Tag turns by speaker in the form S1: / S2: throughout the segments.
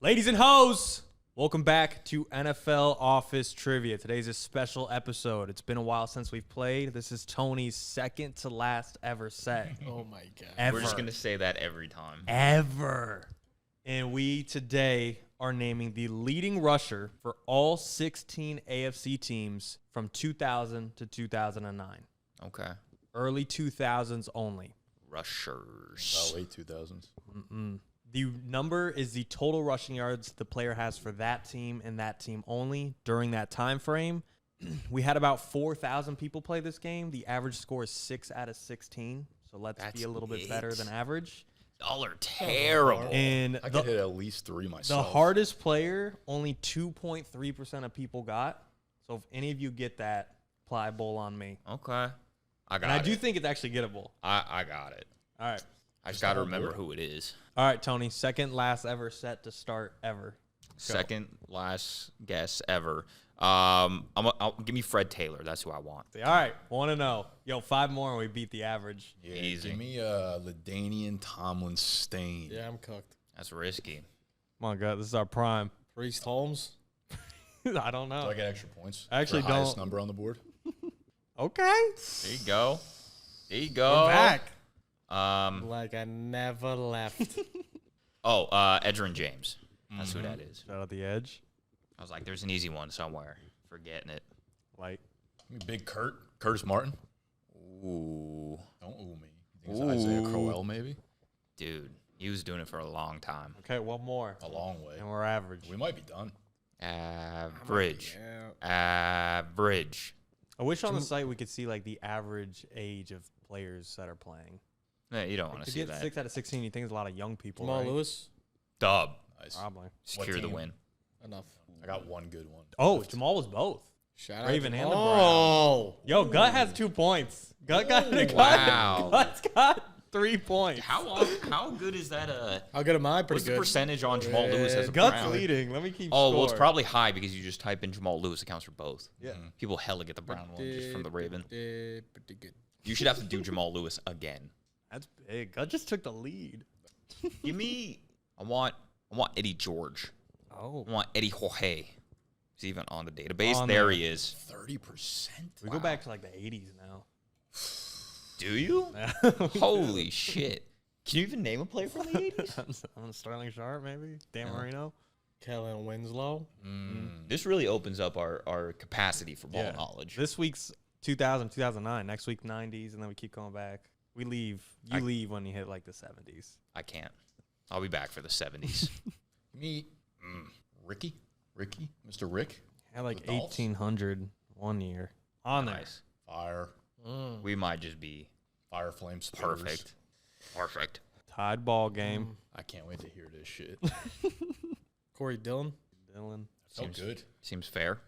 S1: Ladies and hoes, welcome back to NFL Office Trivia. Today's a special episode. It's been a while since we've played. This is Tony's second to last ever set.
S2: Oh my God.
S1: Ever.
S3: We're just going to say that every time.
S1: Ever. And we today are naming the leading rusher for all 16 AFC teams from 2000 to 2009.
S3: Okay.
S1: Early 2000s only.
S3: Rushers.
S4: Late 2000s.
S1: The number is the total rushing yards the player has for that team and that team only during that time frame. We had about 4,000 people play this game. The average score is 6 out of 16. So let's be a little bit better than average.
S3: Y'all are terrible.
S1: And
S4: I could hit at least 3 myself.
S1: the hardest player, only 2.3% of people got. So if any of you get that, apply bowl on me.
S3: Okay. I got
S1: And I
S3: it.
S1: do think it's actually gettable.
S3: I got it.
S1: All right.
S3: I just got to remember who it is.
S1: All right, Tony. Second last ever set to start ever.
S3: Second last guess ever. Give me Fred Taylor. That's who I want.
S1: All right. Want to know. Yo, 5 more and we beat the average.
S4: Yeah,
S3: Easy.
S4: Give me LaDainian Tomlin Stain.
S2: Yeah, I'm cooked.
S3: That's risky.
S1: Come on, God. This is our prime.
S2: Priest Holmes.
S1: I don't know.
S4: Do I get extra points?
S1: I actually
S4: for the highest
S1: don't.
S4: number on the board.
S1: Okay.
S3: There you go. There you go.
S1: We're back.
S2: Like I never left.
S3: Edgerrin James. That's who that is.
S1: Shout out the edge.
S3: I was like, there's an easy one somewhere. Forgetting it.
S1: Like,
S4: Give me Big Curtis Martin.
S3: Ooh.
S4: Don't ooh me. You think it's Isaiah Crowell maybe?
S3: Dude, he was doing it for a long time.
S1: okay, one more.
S4: A long way.
S1: And we're average.
S4: We might be done.
S3: Average.
S2: Yeah.
S3: Average.
S1: I wish on the site we could see, like, the average age of players that are playing.
S3: No, you don't want to
S1: To
S3: see
S1: get
S3: that.
S1: 6 out of 16, you think there's a lot of young people,
S2: Jamal
S1: right?
S2: Lewis.
S3: Dub.
S4: Nice.
S1: Probably.
S3: Secure the
S4: team?
S3: win.
S2: Enough.
S4: I got one good one.
S1: Oh, Jamal was both.
S2: Shout out
S1: Raven
S2: to-
S1: and the
S2: Oh.
S1: Yo, Gut has 2 points. Gut got
S3: Wow.
S1: Gut's got 3 points.
S3: How good is that?
S2: How good am I? Pretty
S3: What's the
S2: good.
S3: percentage on Jamal Lewis as a
S1: Gut's
S3: Brown?
S1: leading. Let me keep
S3: Oh,
S1: score.
S3: well, it's probably high because you just type in Jamal Lewis. It counts for both.
S1: Yeah.
S3: People hella get the Brown one just from the Raven.
S2: Pretty good.
S3: You should have to do Jamal Lewis again.
S1: That's big. Gut just took the lead.
S3: Give me. I want Eddie George.
S1: Oh.
S3: I want Eddie Jorge. He's even on the database.
S1: On
S3: there
S1: there.
S3: he is.
S4: 30%?
S1: We go back to, like, the 80s now.
S3: Do you? Holy shit! Can you even name a player from the 80s?
S1: On Sterling Sharp, maybe? Dan Marino?
S2: Kellen Winslow.
S3: This really opens up our capacity for ball
S1: Yeah.
S3: knowledge.
S1: This week's 2000, 2009. Next week, 90s, and then we keep going back. We leave. You leave when you hit, like, the 70s.
S3: I can't. I'll be back for the 70s.
S4: Give me Ricky. Mr. Rick.
S1: Had, like,
S4: The Dolphs?
S1: 1800 one year. On there.
S3: Nice.
S4: Fire.
S3: We might just be
S4: Fire Flame Spurs.
S3: perfect. Perfect.
S1: Tied ball game.
S4: I can't wait to hear this shit.
S2: Corey Dillon.
S1: Dylan.
S4: So good.
S3: Seems fair.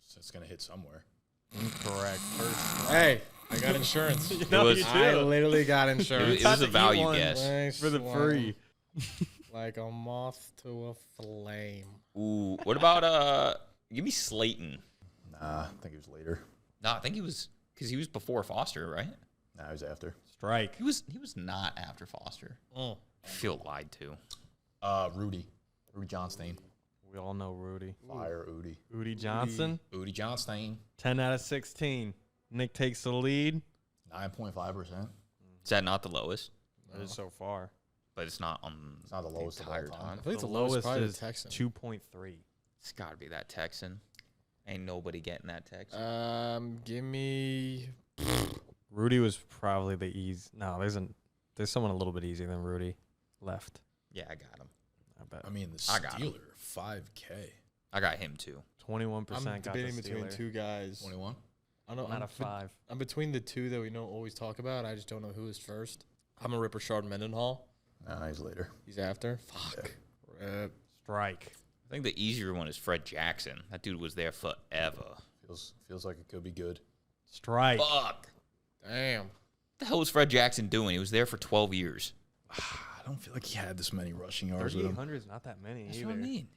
S4: So it's going to hit somewhere.
S1: Incorrect.
S2: Hey, I got insurance.
S1: No,
S3: was-
S1: you
S2: I
S1: do.
S2: literally got
S3: It
S2: insurance.
S3: was a
S1: eat
S3: value
S1: one.
S3: guess.
S2: Nice
S1: For the
S2: one.
S1: free.
S2: Like a moth to a flame.
S3: Ooh, what about give me Slayton.
S4: Nah, I think it was later.
S3: No, I think he was because he was before Foster, right?
S4: Nah, it was after.
S1: Strike.
S3: He was not after Foster.
S2: Mm.
S3: I feel lied to.
S4: Rudy Johnstein.
S1: We all know Rudy.
S4: Fire Udi.
S1: Udi Johnson.
S4: Udi Johnstein.
S1: 10 out of 16. Nick takes the lead.
S4: 9.5%.
S3: Is that not the lowest?
S1: That is so far.
S3: But it's not on
S4: It's not the lowest of all
S3: entire
S4: time.
S3: time.
S2: I think
S1: The
S2: the lowest
S1: lowest
S2: probably
S1: is
S2: the Texan.
S1: 2.3.
S3: It's got to be that Texan. Ain't nobody getting that Texan.
S2: Give me.
S1: Rudy was probably the easy. No, there's someone a little bit easier than Rudy left.
S3: Yeah, I got him.
S1: I bet.
S4: I mean, the
S3: I got him.
S4: Steeler, 5K.
S3: I got him too.
S1: 21%
S2: I'm
S1: got the
S2: debating between
S1: Steeler.
S2: 2 guys.
S4: 21.
S2: I don't.
S1: 1 out of 5.
S2: I'm between the 2 that we don't always talk about. I just don't know who is first. I'm a Ripper Shard Mendenhall.
S4: Nah, he's later.
S2: He's after. Fuck. Rip.
S1: Strike.
S3: I think the easier one is Fred Jackson. That dude was there forever.
S4: Feels like it could be good.
S1: Strike.
S3: Fuck.
S2: Damn.
S3: What the hell was Fred Jackson doing? He was there for 12 years.
S4: I don't feel like he had this many rushing yards with him.
S1: 3,800 is not that many
S3: That's
S1: either.
S3: what I mean.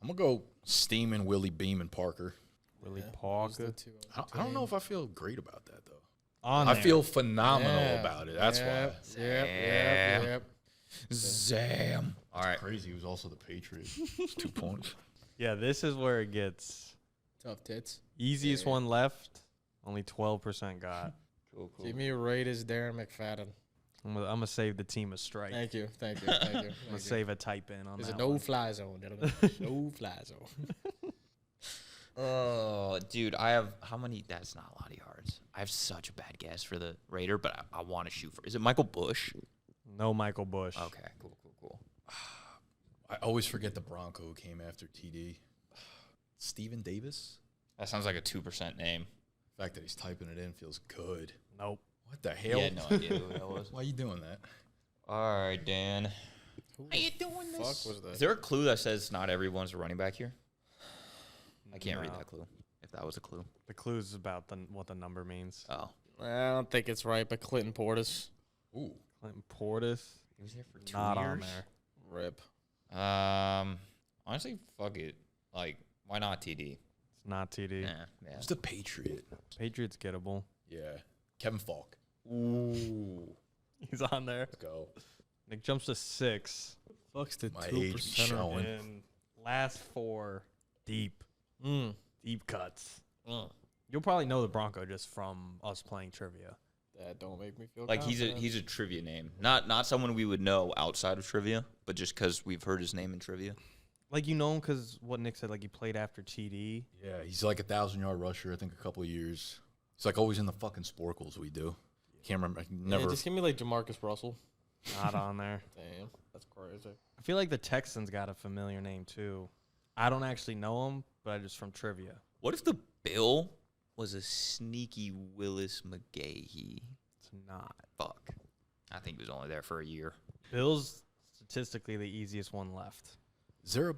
S4: I'm going to go Steeman, Willie Beam, and Parker.
S1: Really
S2: Who's the
S1: Parker.
S2: 2
S4: I don't know if I feel great about that, though.
S1: On
S4: I
S1: there.
S4: feel phenomenal
S2: Yeah.
S4: about it. That's why.
S2: Yep.
S3: Yeah.
S2: Yep. Zam.
S3: All right.
S4: Crazy. He was also the Patriot. It's 2 points.
S1: Yeah, this is where it gets
S2: Tough tits.
S1: easiest
S2: Yeah.
S1: one left. Only 12% got.
S3: Cool, cool.
S2: Give me a Raiders Darren McFadden.
S1: I'm gonna save the team a strike.
S2: Thank you. Thank you. Thank you.
S1: I'm gonna save a type in on
S2: There's a
S1: that.
S2: no-fly zone, gentlemen. No-fly zone.
S3: Oh, dude, I have how many? That's not a lot of yards. I have such a bad guess for the Raider, but I want to shoot for. Is it Michael Bush?
S1: No Michael Bush.
S3: Okay, cool.
S4: I always forget the Bronco who came after TD. Steven Davis?
S3: That sounds like a 2% name.
S4: The fact that he's typing it in feels good.
S1: Nope.
S4: What the hell?
S3: Yeah, no idea who that was.
S4: Why are you doing that?
S3: All right, Dan.
S2: How you doing this? Fuck was
S3: Is
S2: that?
S3: there a clue that says not everyone's a running back here? I can't read
S1: No.
S3: that clue. If that was a clue.
S1: The clue is about what the number means.
S3: Oh.
S2: I don't think it's right, but Clinton Portis.
S4: Ooh.
S1: Clinton Portis,
S3: He was there for 2
S1: not
S3: years?
S1: on there.
S2: Rip.
S3: Honestly, fuck it. Like, why not TD?
S1: It's not TD.
S3: Yeah.
S4: Who's the Patriot?
S1: Patriots gettable.
S4: Yeah. Kevin Falk.
S3: Ooh.
S1: He's on there.
S4: Let's go.
S1: Nick jumps to 6.
S2: Fuck's the
S4: My age is showing.
S1: And last 4, deep cuts. You'll probably know the Bronco just from us playing trivia.
S2: That don't make me feel
S3: Like
S2: confident.
S3: he's a trivia name, not someone we would know outside of trivia, but just because we've heard his name in trivia.
S1: Like you know him because what Nick said, like he played after TD.
S4: Yeah, he's like 1,000-yard rusher, I think, a couple of years. He's like always in the fucking sporkles we do. Can't remember. I can never.
S2: Yeah, just give me like Jamarcus Russell.
S1: Not on there.
S2: Damn, that's crazy.
S1: I feel like the Texans got a familiar name too. I don't actually know him, but I just from trivia.
S3: What if the Bill was a sneaky Willis McGahee?
S1: It's not.
S3: Fuck. I think he was only there for a year.
S1: Bill's statistically the easiest one left.
S4: Is there a?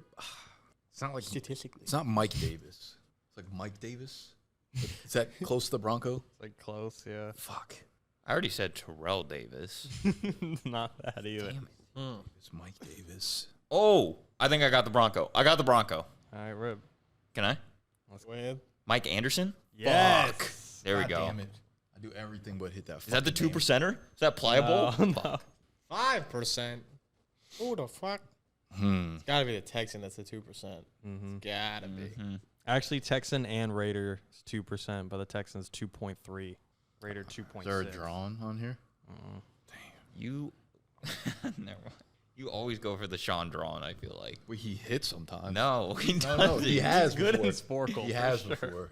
S4: It's not like
S2: Statistically,
S4: it's not Mike Davis. It's like Mike Davis. Is that close to the Bronco?
S1: It's like close, yeah.
S4: Fuck.
S3: I already said Terrell Davis.
S1: Not that either.
S3: Damn it.
S4: It's Mike Davis.
S3: Oh, I think I got the Bronco. I got the Bronco.
S1: All right, Rib.
S3: Can I?
S2: Win.
S3: Mike Anderson?
S1: Yes.
S3: There we
S4: God
S3: go.
S4: Damn it. I do everything but hit that.
S3: Is that the
S4: fucking name.
S3: 2%er? Is that pliable?
S1: No.
S3: Fuck.
S2: 5%. Who the fuck? It's gotta be the Texan. That's the 2%.
S1: Mm-hmm.
S2: Gotta be.
S3: Mhm.
S1: Actually, Texan and Raider is 2%, but the Texans 2.3. Raider 2.6.
S4: Is there a drawn on here?
S3: You, never mind. You always go for the Sean Drawn, I feel like.
S4: Well, he hits sometimes.
S3: No, he
S4: no,
S3: doesn't.
S4: he has.
S1: He's good in
S4: before.
S1: Sporkle.
S4: He
S1: for
S4: has
S1: sure.
S4: before.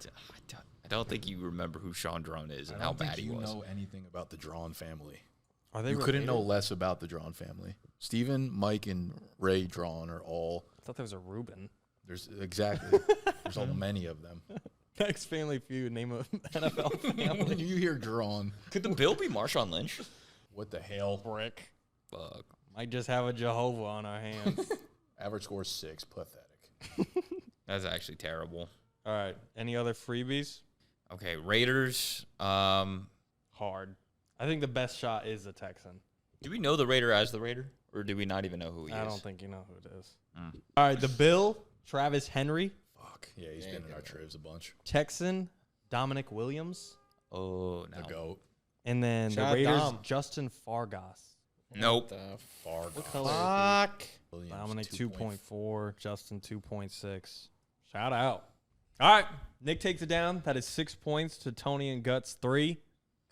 S3: I don't think you remember who Sean Drawn is and
S4: I
S3: how
S4: don't think
S3: bad he
S4: you
S3: was.
S4: know anything about the Drawn family.
S1: Are they
S4: You couldn't know
S1: related?
S4: less about the Drawn family. Stephen, Mike, and Ray Drawn are all.
S1: I thought there was a Reuben.
S4: There's exactly. There's all many of them.
S1: Next Family Feud, name of NFL
S4: When
S1: family.
S4: you hear Drawn,
S3: Could the Bill be Marshawn Lynch?
S4: what the hell?
S1: Brick.
S3: Fuck.
S1: Might just have a Jehovah on our hands.
S4: Average score is 6. Pathetic.
S3: That's actually terrible.
S1: All right. Any other freebies?
S3: Okay, Raiders.
S1: Hard. I think the best shot is the Texan.
S3: Do we know the Raider as the Raider? Or do we not even know who he
S1: I
S3: is?
S1: don't think you know who it is.
S3: Mm.
S1: All right. The Bill, Travis Henry.
S4: Fuck. Yeah, he's been in our trivs a bunch.
S1: Texan, Dominic Williams.
S3: Oh,
S4: The
S3: no.
S4: GOAT.
S1: And then
S2: Shout out
S1: the Raiders,
S2: Dom.
S1: Justin Fargas.
S3: Nope.
S2: What the
S4: Far
S1: What color?
S2: fuck?
S4: Williams,
S1: Dominic
S4: 2.4.
S1: 2.4, Justin 2.6. Shout out. All right. Nick takes it down. That is 6 points to Tony and Guts 3.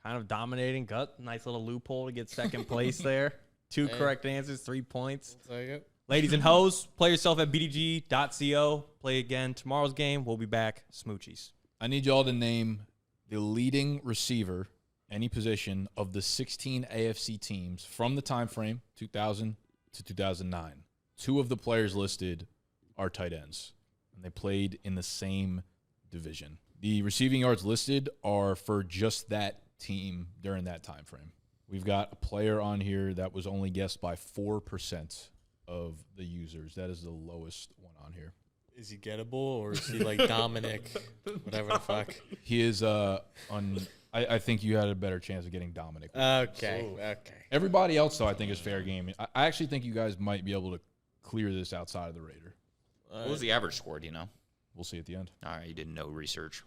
S1: Kind of dominating. Gut, nice little loophole to get second place there. 2
S2: Hey.
S1: correct answers, 3 points.
S2: I'll take it.
S1: Ladies and hoes, play yourself at bdge.co. Play again tomorrow's game. We'll be back. Smoochies.
S5: I need y'all to name the leading receiver, any position, of the 16 AFC teams from the time frame 2000 to 2009. 2 of the players listed are tight ends, and they played in the same division. The receiving yards listed are for just that team during that time frame. We've got a player on here that was only guessed by 4% of the users. That is the lowest one on here.
S2: Is he gettable or is he like Dominic? Whatever the fuck.
S5: He is I think you had a better chance of getting Dominic.
S2: Okay. Okay.
S5: Everybody else, though, I think is fair game. I actually think you guys might be able to clear this outside of the Raider.
S3: What was the average score, do you know?
S5: We'll see at the end.
S3: All right, you did no research.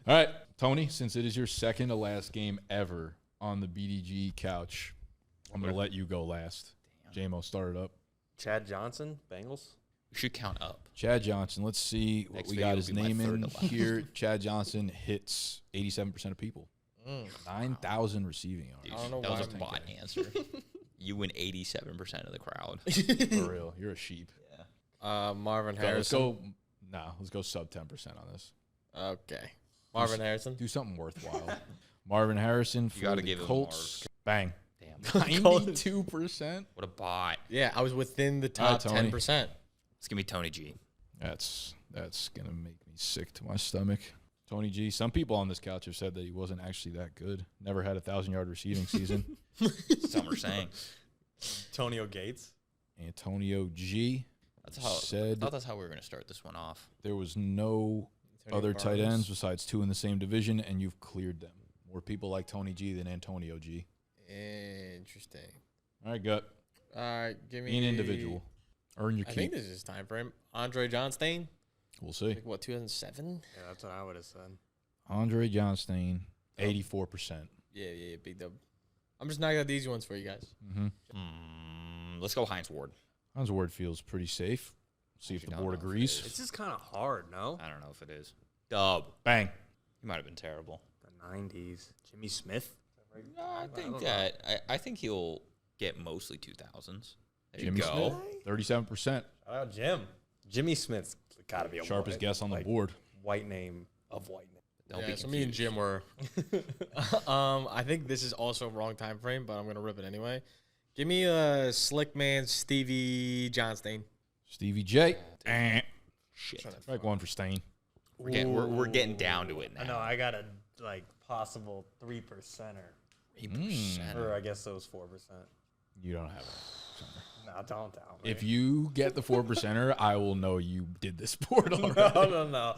S5: All right, Tony, since it is your second to last game ever on the BDG couch, I'm going to let you go last. J-Mo, start it up.
S2: Chad Johnson, Bengals.
S3: We should count up.
S5: Chad Johnson. Let's see what
S3: Next
S5: we
S3: video
S5: got
S3: will
S5: his
S3: be my
S5: name
S3: third
S5: in
S3: to last.
S5: here. Chad Johnson hits 87% of people. 9,000 receiving
S3: Dude,
S5: yards.
S2: I don't know
S3: that was
S2: why
S3: a bot answer. You win 87% of the crowd.
S5: For real. You're a sheep.
S2: Marvin
S5: Let's
S2: Harrison.
S5: go. Let's go sub 10% on this.
S2: Okay. Marvin Harrison.
S5: Do something worthwhile. Marvin Harrison for
S3: gotta
S5: the
S3: give him
S5: Colts. Bang.
S3: Damn.
S5: 92%.
S3: What a bot.
S2: Yeah, I was within the
S5: All right,
S2: top
S5: Tony.
S2: 10%.
S3: Let's give me Tony G.
S5: That's going to make me sick to my stomach. Tony G. Some people on this couch have said that he wasn't actually that good. Never had a 1,000-yard receiving season.
S3: Some are saying.
S1: Antonio Gates.
S5: Antonio G.
S3: That's how. I
S5: said
S3: thought that's how we were gonna start this one off.
S5: there was no
S2: Antonio
S5: other tight
S2: Barnes.
S5: ends besides 2 in the same division, and you've cleared them. More people like Tony G than Antonio G.
S2: Interesting.
S5: All right, Gut.
S2: All right, give me
S5: Be an individual. Earn your
S2: I think
S5: keep.
S2: this is time frame. Andre Johnstein.
S5: We'll see.
S2: Like what, 2007?
S1: Yeah, that's what I would have said.
S5: Andre Johnstein, 84%.
S2: Yeah, big dub. I'm just knocking out the easy ones for you guys.
S5: Mm-hmm.
S3: Let's go Heinz Ward.
S5: Hans Ward feels pretty safe. See if the
S3: Actually,
S5: board
S3: don't know if it
S5: agrees.
S3: is.
S1: It's just kind of hard, no?
S3: I don't know if it is. Dub.
S5: Bang.
S3: He might have been terrible.
S1: The 90s. Jimmy Smith.
S3: No, I
S1: don't
S3: think
S1: know.
S3: that I think he'll get mostly 2000s. There
S5: Jimmy
S3: you go.
S5: Smith, 37%.
S1: Shout out Jim. Jimmy Smith's got to be a
S5: Sharpest
S1: white,
S5: guess on the
S1: like,
S5: board.
S1: white name of white name.
S3: Don't
S2: Yeah,
S3: be
S2: so me and
S3: confused.
S2: Jim were. I think this is also wrong time frame, but I'm gonna rip it anyway. Give me a slick man, Stevie Johnstein.
S5: Stevie J.
S3: Shit.
S5: Strike one for Stain.
S3: We're getting down to it now.
S1: I know. I got a like possible 3%er.
S3: 8%.
S1: Or I guess those 4%.
S5: You don't have it.
S1: No, don't tell me.
S5: If you get the 4%er, I will know you did this board already.
S1: no.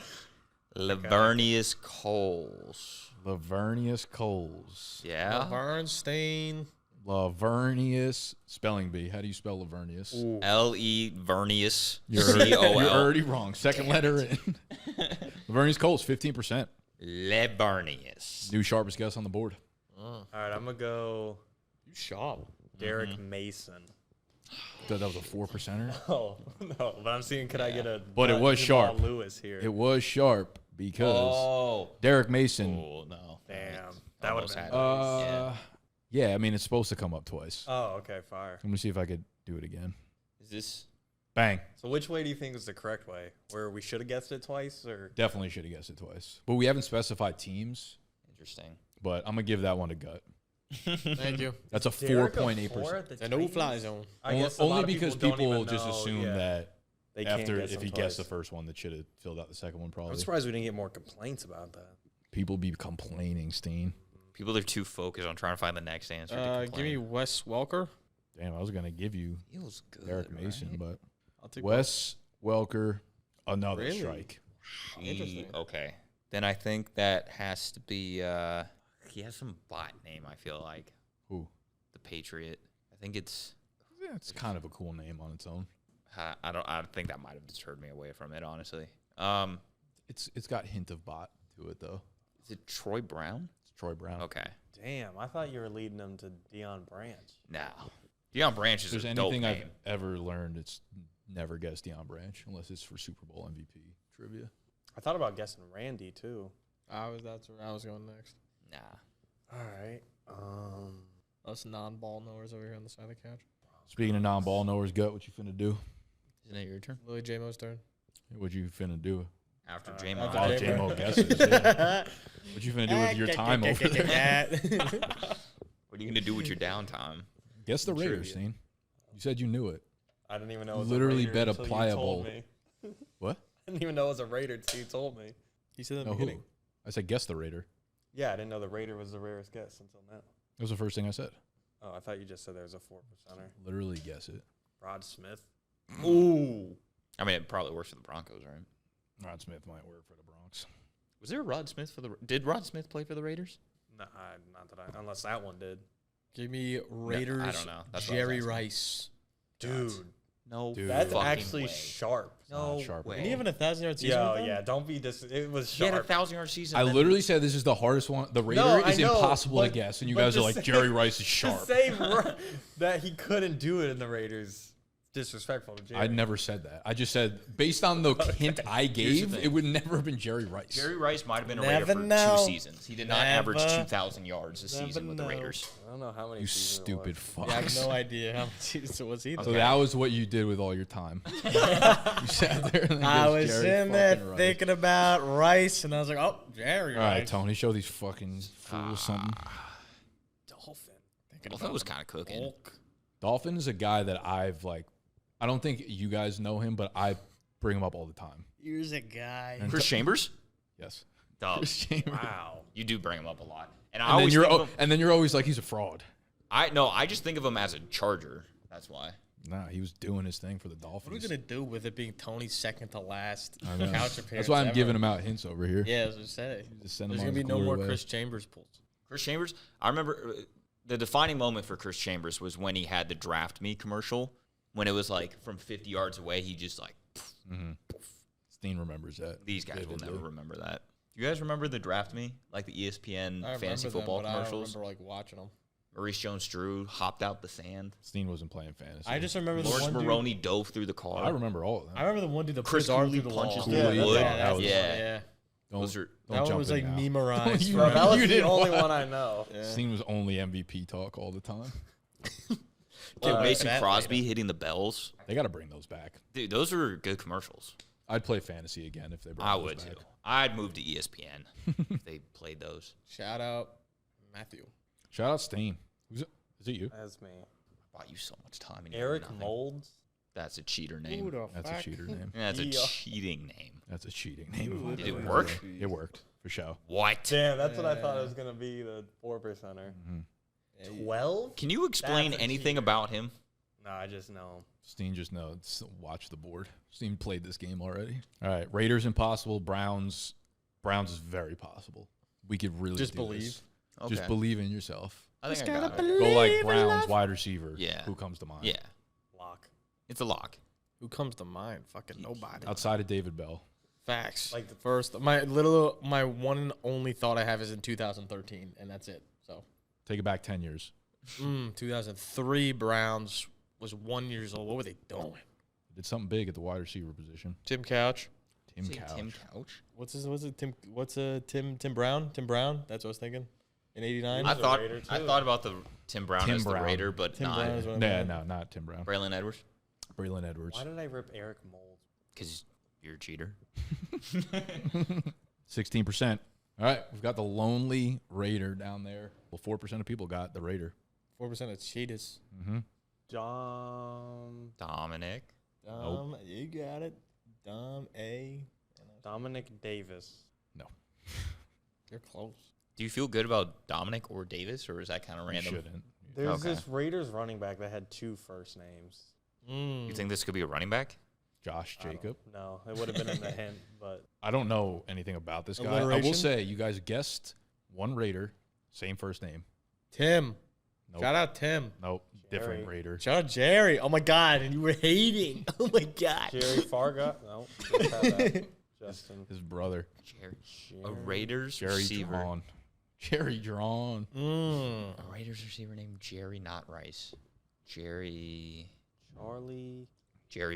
S3: Lavernius Coles.
S5: Lavernius Coles.
S3: Yeah.
S2: Bernstein.
S5: Lavernius. Spelling bee. How do you spell Lavernius?
S3: L.E. Vernius.
S5: You're
S3: C-O-L.
S5: already wrong. Second letter in. Lavernius Coles, 15%.
S3: Lavernius.
S5: New sharpest guess on the board.
S1: All right, I'm going to go
S2: You sharp.
S1: Derek Mason.
S5: Thought that was a 4%er.
S1: Oh, no. But I'm seeing, could I get a
S5: But it was
S1: Jamal
S5: sharp.
S1: Lewis here?
S5: It was sharp because
S3: Oh.
S5: Derek Mason.
S3: Oh, no.
S1: Damn. That would have
S3: Almost
S1: been
S3: had
S1: nice.
S5: Yeah, I mean, it's supposed to come up twice.
S1: Oh, okay, fire.
S5: Let me see if I could do it again.
S3: Is this?
S5: Bang.
S1: So which way do you think is the correct way? Where we should have guessed it twice? Or
S5: Definitely should have guessed it twice. But we haven't specified teams,
S3: Interesting.
S5: but I'm going to give that one to Gut.
S2: Thank you.
S5: That's a
S1: Derek,
S5: 4.8%.
S2: It's a no-fly zone.
S1: I guess a lot
S5: Only
S1: of
S5: because
S1: don't
S5: people
S1: even
S5: just
S1: know,
S5: assume
S1: yeah,
S5: that
S1: they can't
S5: after
S1: guess
S5: if
S1: them
S5: he guessed the
S1: twice.
S5: first one, that should have filled out the second one probably.
S1: I'm surprised we didn't get more complaints about that.
S5: People be complaining, Steen.
S3: People are too focused on trying to find the next answer. To
S2: Give me
S3: complain.
S2: Wes Welker.
S5: Damn, I was going to give you
S3: Feels good.
S5: Derek Mason,
S3: right?
S5: but
S2: I'll take
S5: Wes Welker, another
S2: Really?
S5: strike.
S2: Interesting.
S3: Okay. Then I think that has to be. He has some bot name. I feel like
S5: Who?
S3: the Patriot. I think it's.
S5: Yeah, it's kind of a cool name on its own.
S3: I don't. I think that might have deterred me away from it. Honestly.
S5: It's got hint of bot to it though.
S3: Is it Troy Brown?
S5: It's Troy Brown.
S3: Okay.
S1: Damn, I thought you were leading them to Deion Branch.
S3: No. Deion Branch
S5: If
S3: is
S5: there's
S3: a dope
S5: anything I've
S3: name.
S5: ever learned, it's never guess Deion Branch unless it's for Super Bowl MVP trivia.
S1: I thought about guessing Randy too.
S2: That's where I was going next.
S3: Nah.
S1: All right.
S2: Us non-ball knowers over here on the side of the couch.
S5: Speaking of non-ball knowers, Gut, what you finna do?
S3: Isn't it your turn?
S2: Lily J-Mo's turn.
S5: What you finna do?
S3: After
S1: After
S3: J-Mo.
S2: after
S5: Oh,
S2: J-Mo.
S5: J-Mo guesses. Yeah. What you finna do with your time over there?
S3: What are you gonna do with your downtime?
S5: Guess the Raiders,
S1: Trivia.
S5: Steen. You said you knew it.
S1: I didn't even know. It was
S5: Literally
S1: a Raider
S5: bet a
S1: until you
S5: pliable-
S1: told me.
S5: What?
S1: I didn't even know it was a Raider until you told me.
S2: He said in the
S5: No, who?
S2: beginning.
S5: I said guess the Raider.
S1: Yeah, I didn't know the Raider was the rarest guess until now.
S5: That was the first thing I said.
S1: Oh, I thought you just said there was a 4%er.
S5: Literally guess it.
S1: Rod Smith.
S3: Ooh. I mean, it probably works for the Broncos, right?
S5: Rod Smith might work for the Bronx.
S3: Was there a Rod Smith for the? Did Rod Smith play for the Raiders?
S1: No, not that unless that one did.
S2: Give me Raiders.
S3: I don't know. That's what I was
S2: Jerry
S3: asking.
S2: Rice.
S1: Dude,
S3: No,
S5: Dude.
S1: That's
S3: fucking
S1: actually
S3: way.
S1: sharp.
S3: No
S5: sharp at
S3: way.
S2: Didn't he have a 1,000-yard season?
S1: Yo,
S2: with them?
S1: yeah, don't be it was
S3: He had a
S1: sharp.
S3: 1,000-yard season.
S5: I
S3: then-
S5: literally said this is the hardest one. The Raider
S1: No, I
S5: is
S1: know,
S5: impossible to
S1: but-
S5: guess, and you
S1: but
S5: guys are
S1: to
S5: like
S1: say-
S5: Jerry Rice is
S1: To
S5: sharp.
S1: say that he couldn't do it in the Raiders, disrespectful to Jerry.
S5: I never said that. I just said based on the hint I gave,
S3: thing.
S5: it would never have been Jerry Rice.
S3: Jerry Rice might have been a
S2: Never
S3: Raider for
S2: know.
S3: 2 seasons. He did not average
S2: Never-
S3: 2,000 yards a season with the
S2: know.
S3: Raiders.
S1: I don't know how many.
S5: You
S1: seasons it
S5: stupid
S1: was.
S5: fuck.
S2: Yeah, I have no idea how much season was he.
S5: So that was what you did with all your time. You sat there and
S2: I
S5: guessed
S2: was
S5: Jerry
S2: sitting there
S5: fucking Rice.
S2: thinking about Rice, and I was like, oh, Jerry
S5: All right,
S2: Rice.
S5: Tony, show these fucking fools something.
S2: Dolphin.
S3: Well, that was kind of cooking.
S2: Hulk.
S5: Dolphin is a guy that I've like. I don't think you guys know him, but I bring him up all the time.
S2: Here's a guy.
S5: And
S3: Chris Chambers?
S5: Yes.
S3: Dub.
S5: Chris Chambers.
S2: Wow.
S3: You do bring him up a lot. And I
S5: And then
S3: always
S5: you're
S3: think of him,
S5: and then you're always like he's a fraud.
S3: I just think of him as a Charger. That's why.
S5: Nah, he was doing his thing for the
S2: What are we
S5: Dolphins.
S2: gonna do with it being Tony's second to last
S5: I know.
S2: couch appearance?
S5: That's why I'm
S2: ever?
S5: giving him out hints over here.
S2: Yeah, as I said,
S5: Just send
S2: there's
S5: him
S2: gonna
S5: on
S2: be
S5: his
S2: no more
S5: glory way.
S2: Chris Chambers pulls.
S3: Chris Chambers, I remember the defining moment for Chris Chambers was when he had the draft me commercial. When it was like from 50 yards away, he just like,
S5: Steen remembers that.
S3: these guys will
S5: vividly.
S3: never remember that. Do you guys remember the draft me? Like the E ESPN
S2: I
S3: fantasy
S2: remember them,
S3: football
S2: but I don't
S3: commercials?
S2: remember like watching them.
S3: Maurice Jones-Drew hopped out the sand.
S5: Steen wasn't playing fantasy.
S2: I just remember the
S3: Lawrence
S2: one dude.
S3: Maroney dove through the car.
S5: I remember all of them.
S2: I remember the one dude that
S3: Chris
S2: put his arm
S3: Cooley
S2: through the
S3: punches
S2: wall.
S5: Cooley
S3: through the wood.
S5: yeah, that was-
S3: Yeah.
S5: Don't,
S3: Those are-
S5: don't
S2: That one
S5: jump
S2: was
S5: in
S2: like
S5: now.
S2: memorized.
S5: You
S1: Bro,
S5: remember-
S1: that was
S5: you
S1: the
S5: didn't
S1: only
S5: watch-
S1: one I know.
S2: Yeah.
S5: Steen was only MVP talk all the time.
S3: Dude, Mason
S2: that
S3: Crosby
S2: later.
S3: hitting the bells.
S5: They got to bring those back.
S3: Dude, those were good commercials.
S5: I'd play fantasy again if they brought
S3: I
S5: those
S3: would
S5: back.
S3: too. I'd move to ESPN if they played those.
S2: Shout out Matthew.
S5: Shout out Steen. Is it you?
S1: That's me.
S3: I bought you so much time. And you
S1: Eric
S3: did nothing.
S1: Molds.
S3: That's a cheater name.
S2: Who the
S5: That's
S2: fuck?
S5: a cheater name.
S3: Yeah, that's a
S1: Yeah.
S3: cheating name.
S5: That's a cheating name.
S3: Did it work?
S5: It worked for sure.
S3: What?
S1: Damn, that's what I thought it was gonna be. The 4%er. 12?
S3: Can you explain
S1: That's a
S3: anything
S1: cheater.
S3: about him?
S1: No, I just know.
S5: Steen just knows. Watch the board. Steen played this game already. All right, Raiders impossible. Browns. Browns is very possible. We could really
S2: Just
S5: do
S2: believe.
S5: this.
S3: Okay.
S5: Just believe in yourself.
S3: I think I got it.
S5: Go like Browns wide receiver.
S3: Yeah.
S5: Who comes to mind?
S3: Yeah,
S1: Lock.
S3: it's a lock.
S2: Who comes to mind? Fucking nobody.
S5: Outside of David Bell.
S2: Facts.
S1: Like
S2: Like
S1: the-
S2: the first, my one and only thought I have is in 2013, and that's it. So,
S5: Take it back 10 years.
S2: 2003 Browns was 1 year old. What were they doing?
S5: Did something big at the wide receiver position.
S2: Tim Couch.
S5: Tim
S3: Say
S5: Couch.
S3: Tim Couch.
S2: Tim Brown? Tim Brown? That's what I was thinking. In '89.
S3: I thought
S1: Raider,
S3: I
S1: too.
S3: thought about the Tim Brown
S5: Tim
S3: as
S5: Brown.
S3: the Raider, but
S2: Tim
S3: not
S2: Brown is what I
S5: Nah,
S2: meant.
S5: no, not Tim Brown.
S3: Braylon Edwards
S5: Braylon Edwards.
S1: Why did I rip Eric Molds?
S3: because you're a cheater.
S5: 16%. All right, we've got the lonely Raider down there. Well, 4% of people got the Raider.
S2: 4% of cheetahs.
S1: John
S3: Dominic.
S2: You got it. Dom A.
S1: Dominic Davis.
S2: You're close.
S3: Do you feel good about Dominic or Davis, or is that kind of
S5: You
S3: random?
S5: shouldn't.
S1: There's
S3: Okay.
S1: this Raiders running back that had 2 first names.
S3: You think this could be a running back?
S5: Josh
S1: I don't-
S5: Jacob.
S1: No, it would have been in the hint, but
S5: I don't know anything about this guy. I will
S2: Alliteration?
S5: say you guys guessed one Raider, same first name.
S2: Tim.
S5: Nope.
S2: Shout out Tim.
S5: Nope, different
S1: Jerry.
S5: Raider.
S2: Shout out Jerry. Oh my God. And you were hating. Oh my God.
S1: Jerry Farga. No, just had that. Justin.
S5: His brother,
S3: Jerry. A
S1: Jerry.
S3: Raiders
S5: Jerry
S3: receiver.
S5: Drawn. Jerry Drawn.
S3: A Raiders receiver named Jerry, not Rice. Jerry
S1: Charlie.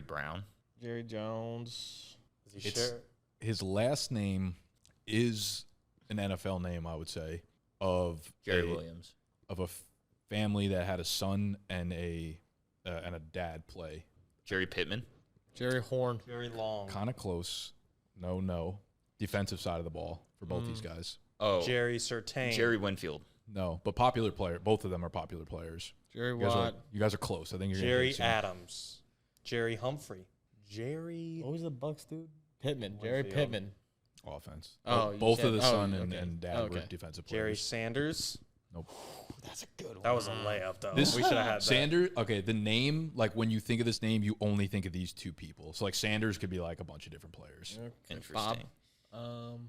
S3: Brown.
S2: Jerry Jones.
S1: Is he
S5: It's-
S1: sure?
S5: His last name is an NFL name, I would say, of
S3: Jerry
S5: a,
S3: Williams.
S5: of a family that had a son and a dad play.
S3: Jerry Pittman.
S2: Jerry Horn.
S1: Very long.
S5: Kind of close. No. Defensive side of the ball for both these guys.
S3: Oh,
S1: Jerry Surtain.
S3: Jerry Winfield.
S5: No, but popular player. Both of them are popular players.
S2: Jerry
S5: You guys are,
S2: Watt.
S5: you guys are close. I think you're gonna
S1: Jerry
S5: hit soon.
S1: Adams. Jerry Humphrey. Jerry.
S2: What was the Bucks dude? Pittman. Jerry
S1: Winfield.
S2: Pittman.
S5: Offense.
S2: Oh, you
S5: both
S2: said-
S5: of the
S2: oh,
S5: son
S2: okay.
S5: and dad were
S2: Okay.
S5: defensive
S1: Jerry
S5: players.
S1: Sanders.
S5: Nope.
S2: That's a good one.
S1: That was a layup, though.
S5: This-
S1: we should have had that.
S5: Sanders. Okay, the name. Like when you think of this name, you only think of these two people. So like Sanders could be like a bunch of different players.
S2: Okay.
S3: Interesting.
S2: Bob.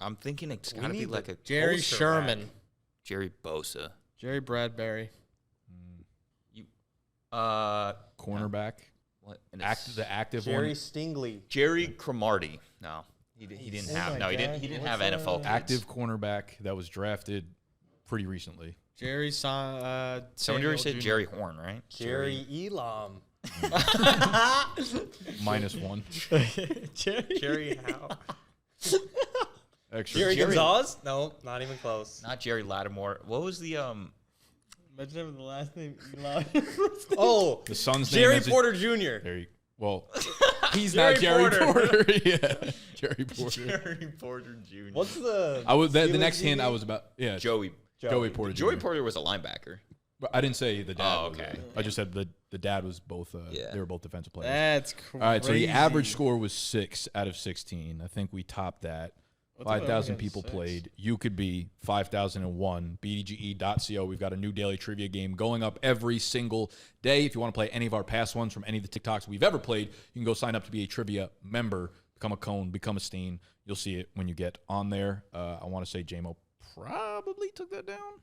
S3: I'm thinking it's
S1: We
S3: got to be
S1: need
S3: like
S1: the-
S3: a
S2: Jerry
S1: Poster
S2: Sherman.
S1: back.
S3: Jerry Bosa.
S2: Jerry Bradbury.
S5: Cornerback.
S3: What?
S5: The active
S1: Jerry
S5: one.
S1: Stingley.
S3: Jerry Cromartie. No, he didn't have. No, he didn't have NFL kids.
S5: Active cornerback that was drafted pretty recently.
S2: Jerry
S3: Somebody
S2: Samuel
S3: already said
S2: Jr.
S3: Jerry Horn, right?
S1: Jerry Elam.
S5: -1.
S1: Jerry Howe.
S5: Extra.
S1: Jerry Gonzalez? No, not even close.
S3: Not Jerry Lattimore. What was the
S2: Imagine having the last name Eli.
S1: Oh,
S5: The son's
S1: Jerry
S5: name is
S1: Porter Jr.
S5: Well, he's
S1: Jerry
S5: not Jerry
S1: Porter.
S5: Porter. Yeah, Jerry Porter.
S3: Jerry Porter Jr.
S1: What's the?
S5: I was the
S1: Steelers
S5: next hint I
S1: DB?
S5: was about. Yeah,
S3: Joey?
S5: Joey Porter.
S3: Joey
S5: Jr.
S3: Porter was a linebacker.
S5: But I didn't say the dad.
S3: Oh,
S5: was
S3: okay.
S5: I just said the dad was both.
S3: Yeah.
S5: They were both defensive players.
S2: That's crazy.
S5: All right, so the average score was 6 out of 16. I think we topped that.
S2: What's the
S5: 5,000
S2: average
S5: people
S2: against
S5: played. You could be 5,001. BDGE.co. We've got a new daily trivia game going up every single day. If you want to play any of our past ones from any of the TikToks we've ever played, you can go sign up to be a trivia member, become a cone, become a Steen. You'll see it when you get on there. I want to say JMO probably took that down.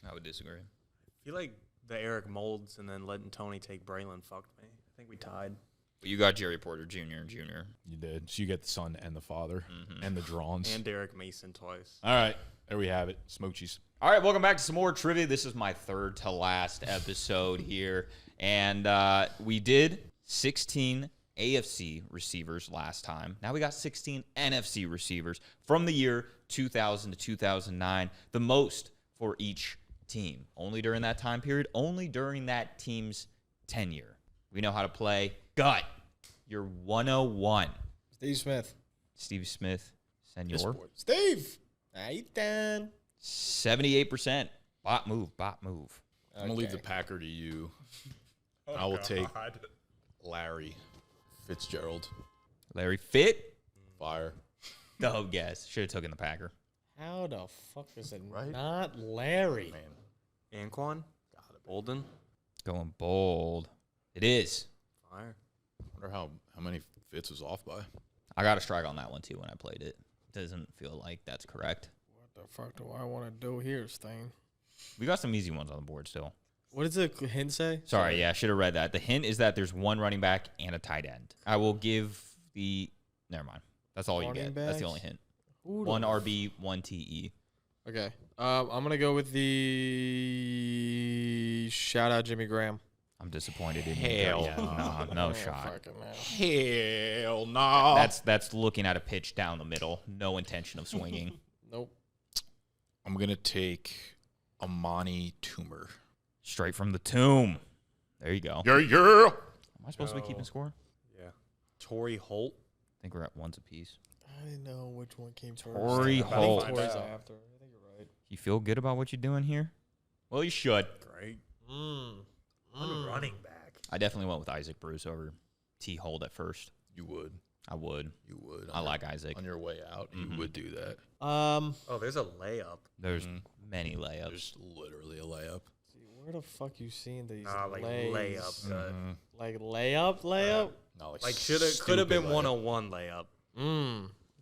S3: I would disagree.
S1: I feel like the Eric Molds and then letting Tony take Braylon fucked me. I think we tied.
S3: But you got Jerry Porter Jr. and Jr.
S5: You did. So you get the son and the father and the drawns.
S1: And Derek Mason twice.
S5: All right, there we have it. Smoochies.
S3: All right, welcome back to some more trivia. This is my third to last episode here. And we did 16 AFC receivers last time. Now we got 16 NFC receivers from the year 2000 to 2009, the most for each team. Only during that time period, only during that team's tenure. We know how to play. Gut, you're 101.
S2: Steve Smith.
S3: Steve Smith, Senor.
S2: Steve. How you doing?
S3: 78%. Bot move.
S4: I'm gonna leave the Packer to you. I will take Larry Fitzgerald.
S3: Larry Fit.
S4: Fire.
S3: Oh, guess. Should have taken the Packer.
S2: How the fuck is it
S4: Right?
S2: not Larry?
S4: Man.
S1: Anquan? Bolden?
S3: Going bold. It is.
S1: Fire.
S4: Wonder how many Fitz was off by.
S3: I got a strike on that one, too, when I played it. Doesn't feel like that's correct.
S2: What the fuck do I want to do here, Stain?
S3: We got some easy ones on the board still.
S2: What does the hint say?
S3: Sorry, yeah, I should have read that. The hint is that there's one running back and a tight end. I will give the... Never mind. That's all you
S2: Running
S3: get. That's the
S2: backs?
S3: only hint.
S2: Who
S3: One
S2: the
S3: RB, one TE.
S2: Okay. I'm going to go with the shout out Jimmy Graham.
S3: I'm disappointed in you.
S4: Hell
S3: Yeah, no
S2: Oh,
S3: shot.
S2: fucking hell.
S4: Hell no.
S3: That's looking at a pitch down the middle. No intention of swinging.
S2: Nope.
S4: I'm gonna take Amani Toomer.
S3: Straight from the tomb. There you go.
S4: Yeah.
S3: Am I supposed to be keeping score?
S1: Yeah. Torrey Holt.
S3: I think we're at ones apiece.
S2: I didn't know which one came first.
S3: Torrey
S2: I think
S3: Holt.
S2: Torrey's after. I think you're right.
S3: You feel good about what you're doing here? Well, you should.
S1: Great.
S2: Running
S1: back.
S3: I definitely went with Isaac Bruce over T. Hold at first.
S4: You would.
S3: I would.
S4: You would.
S3: I like Isaac.
S4: On your way out, you would do that.
S1: Oh, there's a layup.
S3: There's many layups.
S4: There's literally a layup.
S2: See, where the fuck you seeing these
S1: Like
S2: lays?
S1: layup.
S2: Like layup?
S4: No,
S1: Like could have been 101 layup.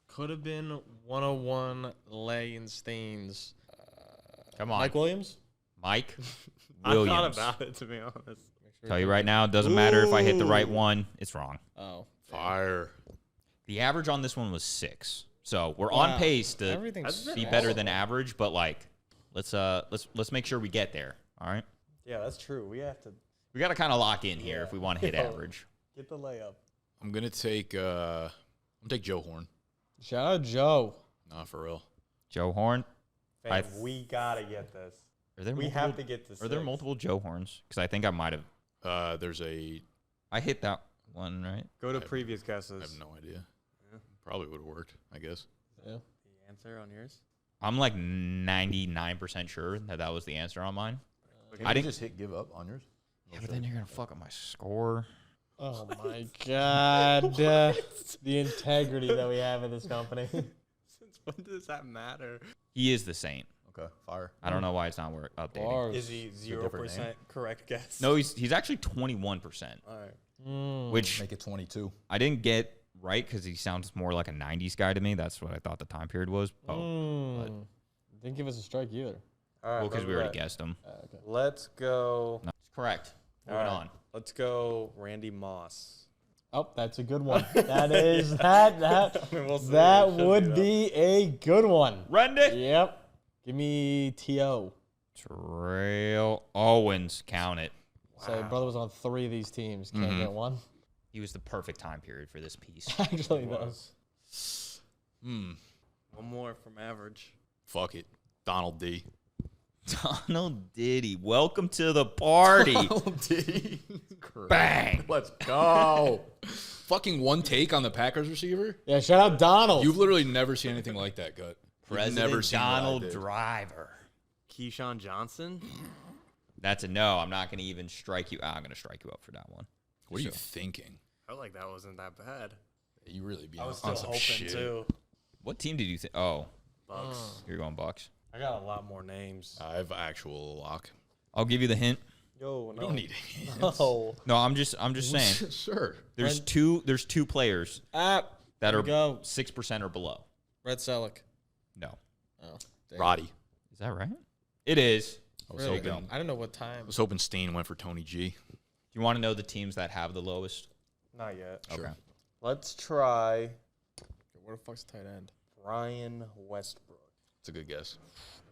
S2: Could have been 101 lay in Stains.
S3: Come on.
S2: Mike Williams?
S3: Mike
S1: I
S3: Williams.
S1: thought about it, to be honest.
S3: Tell you right now, it doesn't matter if I hit the right one. It's wrong.
S2: Oh.
S4: Fire.
S3: The average on this one was 6. So we're on pace to
S2: Everything's
S3: be better than average, but like let's make sure we get there. All right.
S1: Yeah, that's true. We have to
S3: We got to kind of lock in here if we want to hit average.
S1: get the layup.
S4: I'm gonna take Joe Horn.
S2: Shout out Joe.
S4: Nah, for real.
S3: Joe Horn.
S1: Fam, we gotta get this.
S3: Are there
S1: We
S3: multiple,
S1: have to get this.
S3: Are there multiple Joe Horns? Because I think I might have.
S4: There's a.
S3: I hit that one, right?
S1: Go to previous guesses.
S4: I have no idea. Probably would have worked, I guess.
S2: Yeah.
S1: The answer on yours?
S3: I'm like 99% sure that was the answer on mine.
S4: I didn't just hit give up on yours.
S3: Yeah, but then you're going to fuck up my score.
S2: Oh my God. The integrity that we have in this company.
S1: Since when does that matter?
S3: He is the Saint.
S4: Okay, fire.
S3: I don't know why it's not updating.
S2: Bars.
S1: Is he 0% correct guess?
S3: No, he's actually 21%,
S1: All right.
S3: which
S4: Make it 22.
S3: I didn't get right because he sounds more like a 90s guy to me. That's what I thought the time period was.
S2: Didn't give us a strike either.
S1: All right.
S3: Well, because we already guessed him.
S2: Okay.
S1: Let's go.
S3: No, it's correct. Moving on.
S6: Let's go Randy Moss.
S2: Oh, that's a good one. That is that
S6: I mean, we'll see.
S2: that
S6: It should
S2: would
S6: be,
S2: be a good one.
S3: Randy.
S2: Yep. Give me T.O.
S3: Trail Owens. Count it.
S2: So your brother was on 3 of these teams. Can't get one.
S3: He was the perfect time period for this piece.
S2: Actually,
S6: It
S2: no.
S6: was. One more from average.
S4: Fuck it. Donald D.
S3: Donald Diddy. Welcome to the party.
S4: D.
S3: Bang.
S4: Let's go. Fucking one take on the Packers receiver.
S2: Yeah, shout out Donald.
S4: You've literally never seen anything like that, Gut. You've
S3: President
S4: never seen what I
S3: Donald
S4: did.
S3: Driver.
S6: Keyshawn Johnson.
S3: That's a no. I'm not going to even strike you. I'm going to strike you up for that one.
S4: What are you thinking?
S6: I felt like that wasn't that bad.
S4: You really be
S6: I was
S4: on
S6: still
S4: some
S6: hoping
S4: shit.
S6: too.
S3: What team did you think? Oh,
S6: Bucks.
S3: you're going Bucks.
S6: I got a lot more names.
S4: I have actual lock.
S3: I'll give you the hint.
S6: Yo,
S4: You don't need it.
S6: No.
S3: No, I'm just saying.
S4: Sure.
S3: There's two players
S2: Ah,
S3: that are
S2: go.
S3: 6% or below.
S2: Red Selleck.
S3: No.
S2: Oh, dang.
S4: Roddy.
S3: Is that right? It is.
S4: I was
S2: Really?
S4: hoping.
S2: I don't know what time.
S4: I was hoping Steen went for Tony G.
S3: Do you want to know the teams that have the lowest?
S6: Not yet.
S4: Sure.
S3: Okay.
S6: Let's try
S2: Where the fuck's the tight end?
S6: Brian Westbrook.
S4: It's a good guess.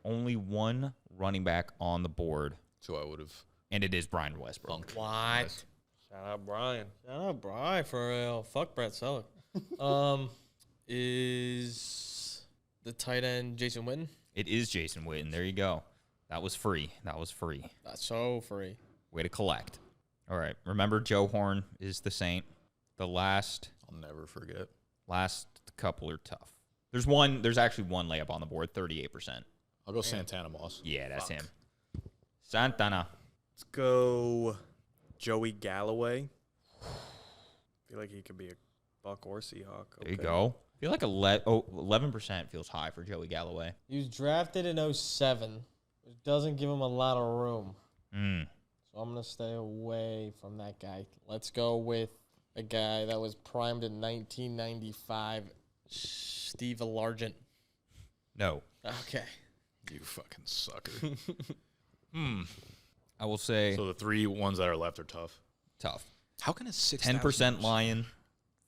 S3: Only one running back on the board,
S4: So I would have.
S3: and it is Brian Westbrook.
S2: What?
S6: Shout out Brian.
S2: Shout out Brian for real. Fuck Brett Selleck. Is the tight end Jason Witten?
S3: It is Jason Witten. There you go. That was free. That's
S2: So free.
S3: way to collect. All right. Remember, Joe Horn is the saint. The last
S4: I'll never forget.
S3: couple are tough. There's actually one layup on the board, 38%.
S4: I'll go Santana Moss.
S3: Yeah, that's him. Santana.
S6: Let's go Joey Galloway. I feel like he could be a Buck or Seahawk.
S3: There you go. I feel like 11% feels high for Joey Galloway.
S2: He was drafted in 07, which doesn't give him a lot of room. So I'm going to stay away from that guy. Let's go with a guy that was primed in 1995, Steve Largent.
S3: No.
S2: Okay.
S4: You fucking sucker.
S3: I will say
S4: So the 3 ones that are left are tough.
S3: tough.
S4: How can a
S3: 10% Lion,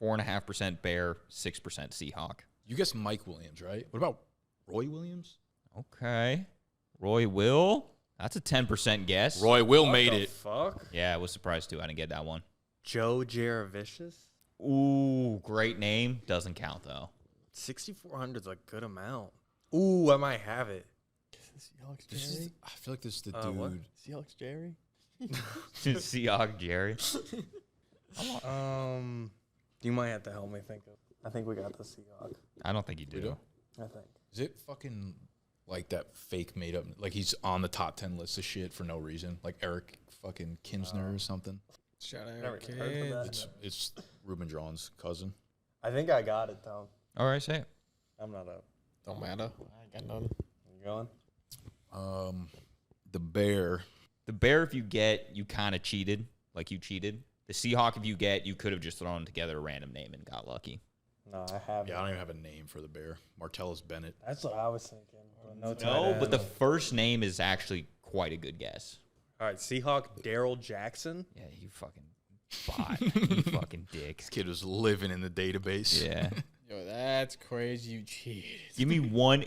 S3: 4.5% Bear, 6% Seahawk.
S4: You guessed Mike Williams, right? What about Roy Williams?
S3: Okay. Roy Will. That's a 10% guess.
S4: Roy Will
S6: What
S4: made
S6: the
S4: it.
S6: fuck?
S3: Yeah, I was surprised too. I didn't get that one.
S6: Joe Jaravicious?
S3: Ooh, great name. Doesn't count though.
S6: 6,400 is a good amount. Ooh, I might have it.
S2: Seahawks
S4: This is, I feel like this is the
S6: what?
S4: dude.
S2: Seahawks Jerry?
S3: Seahawk Jerry.
S6: You might have to help me think of. I think we got the Seahawk.
S3: I don't think you
S4: We
S3: do.
S4: do?
S6: I think.
S4: Is it fucking like that fake made up? Like he's on the top 10 list of shit for no reason? Like Eric fucking Kinsner or something?
S2: Shout out
S6: Never
S2: Eric
S6: heard of that.
S2: Kidd.
S4: It's Ruben Drawn's cousin.
S6: I think I got it, Tom.
S3: All right, say it.
S6: I'm not up.
S2: Don't matter. I ain't got none.
S6: You going?
S4: The Bear.
S3: The Bear, if you get, you kind of cheated. Like you cheated. The Seahawk, if you get, you could have just thrown together a random name and got lucky.
S6: No, I haven't.
S4: Yeah, I don't even have a name for the Bear. Martellus Bennett.
S6: That's what I was thinking. But no, tight
S3: No,
S6: end.
S3: but the first name is actually quite a good guess.
S6: All right, Seahawk Daryl Jackson.
S3: Yeah, you fucking bot. You fucking dick.
S4: This kid was living in the database.
S3: Yeah.
S2: Yo, that's crazy. You cheated.
S3: Give me one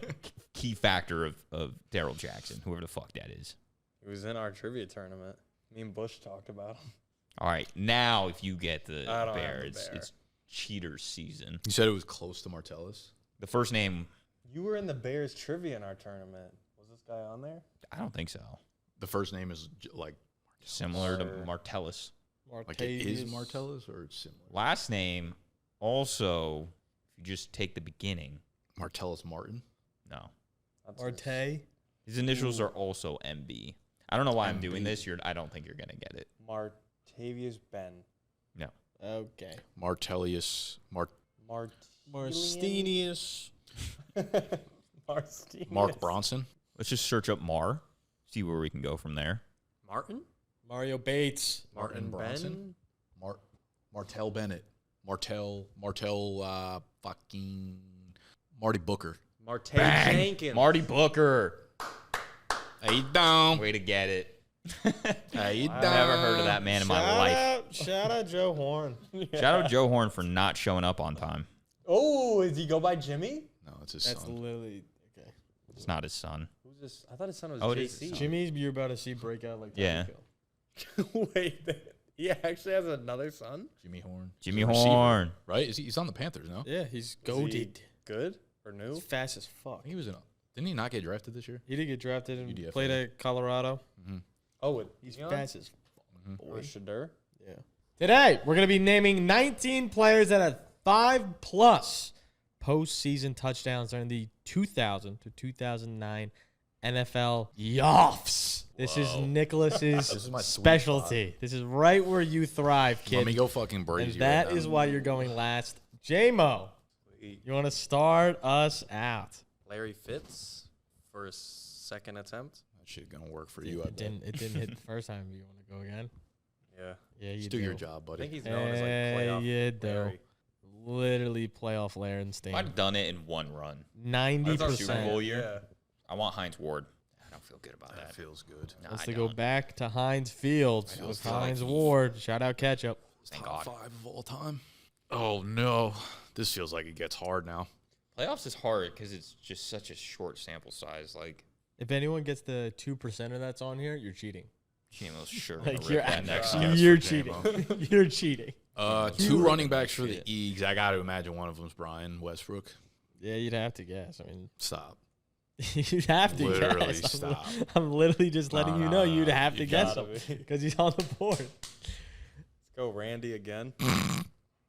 S3: key factor of Daryl Jackson, whoever the fuck that is.
S6: He was in our trivia tournament. Me and Bush talked about him.
S3: All right, now if you get the
S6: I don't
S3: Bear,
S6: have the
S3: it's
S6: Bear.
S3: it's cheater season.
S4: You said it was close to Martellus?
S3: The first name,
S6: You were in the Bears trivia in our tournament. Was this guy on there?
S3: I don't think so.
S4: The first name is like
S3: Similar to
S6: Or-
S3: Martellus.
S4: it is Martellus or it's similar?
S3: Last name, also, if you just take the beginning,
S4: Martellus Martin.
S3: no.
S6: That's
S2: Marte.
S3: His initials are also MB. I don't know why I'm doing this. I don't think you're gonna get it.
S6: Martavius Ben.
S3: No.
S2: Okay.
S4: Martellius.
S2: Marstinius.
S6: Marstinius.
S4: Mark Bronson.
S3: Let's just search up Mar, see where we can go from there.
S6: Martin?
S2: Mario Bates.
S4: Martin Bronson.
S6: Ben?
S4: Martell Bennett. Martell, fucking Marty Booker.
S6: Marte
S3: Bang!
S6: Jenkins.
S3: Marty Booker.
S4: Hey, down.
S3: Way to get it.
S4: Hey, you
S3: Never heard of that man in my life.
S2: Shout out Joe Horn.
S3: Shout out Joe Horn for not showing up on time.
S2: Oh, does he go by Jimmy?
S4: No, it's his
S2: That's
S4: son.
S2: literally okay.
S3: It's not his son.
S2: Who's this? I thought his son was
S3: Oh, it is his
S2: JC.
S3: son.
S2: Jimmy's you're about to see break out like
S3: Yeah.
S6: Wait, he actually has another son?
S4: Jimmy Horn.
S3: Jimmy
S4: He's a receiver,
S3: Horn.
S4: right? He's on the Panthers, no?
S2: Yeah, he's
S6: Is he
S2: goaded.
S6: good or new?
S2: He's fast as
S4: I
S2: fuck.
S4: think he was in. Didn't he not get drafted this year?
S2: He did get drafted and
S4: UDFA.
S2: played at Colorado.
S6: Oh,
S2: He's
S6: Dion?
S2: fast as
S6: Or Shadur?
S2: yeah. Today we're gonna be naming 19 players that had 5+ postseason touchdowns during the 2000 to 2009 NFL Yoffs. This is Nicholas's
S4: This is my sweet
S2: specialty. This is right where you thrive,
S4: Let
S2: kid.
S4: me go fucking
S2: And
S4: brazy.
S2: that
S4: right
S2: is
S4: now.
S2: why you're going last. J-Mo, you want to start us out?
S6: Larry Fitz for his second attempt?
S4: That shit gonna work for you. I
S2: It
S4: bet.
S2: didn't hit the first time. You want to go again?
S6: Yeah.
S2: Yeah, you
S4: Just
S2: do.
S4: do your job,
S6: I
S4: buddy.
S6: think he's known as like
S2: Hey,
S6: playoff
S2: you do.
S6: Larry.
S2: Literally playoff
S3: I'd
S2: Larenstein.
S3: have done it in one run.
S2: 90%.
S3: Super Bowl year.
S6: Yeah.
S3: I want Heinz Ward. I don't feel good about
S4: That
S3: that.
S4: feels good.
S3: No,
S2: Let's
S3: I
S2: go
S3: don't.
S2: back to Heinz Field
S4: Feels
S2: with
S4: good.
S2: Heinz Ward. Shout out Ketchup.
S3: Thank
S4: Top
S3: God.
S4: 5 of all time. Oh no, this feels like it gets hard now.
S3: Playoffs is hard because it's just such a short sample size. Like,
S2: If anyone gets the 2%er that's on here, you're cheating.
S3: Chimo's sure
S2: Like
S3: gonna
S2: you're
S3: rip that next
S6: guess
S2: you're
S4: for
S2: cheating.
S4: J-Mo.
S2: You're cheating.
S4: Two running backs for the
S2: shit.
S4: Eagles. I got to imagine one of them's Brian Westbrook.
S2: Yeah, you'd have to guess. I mean,
S4: Stop.
S2: you'd have to
S4: Literally
S2: guess.
S4: stop.
S2: I'm literally just letting you know you'd have to
S6: You
S2: guess
S6: gotta
S2: him
S6: be.
S2: because he's on the board.
S6: Let's go Randy again.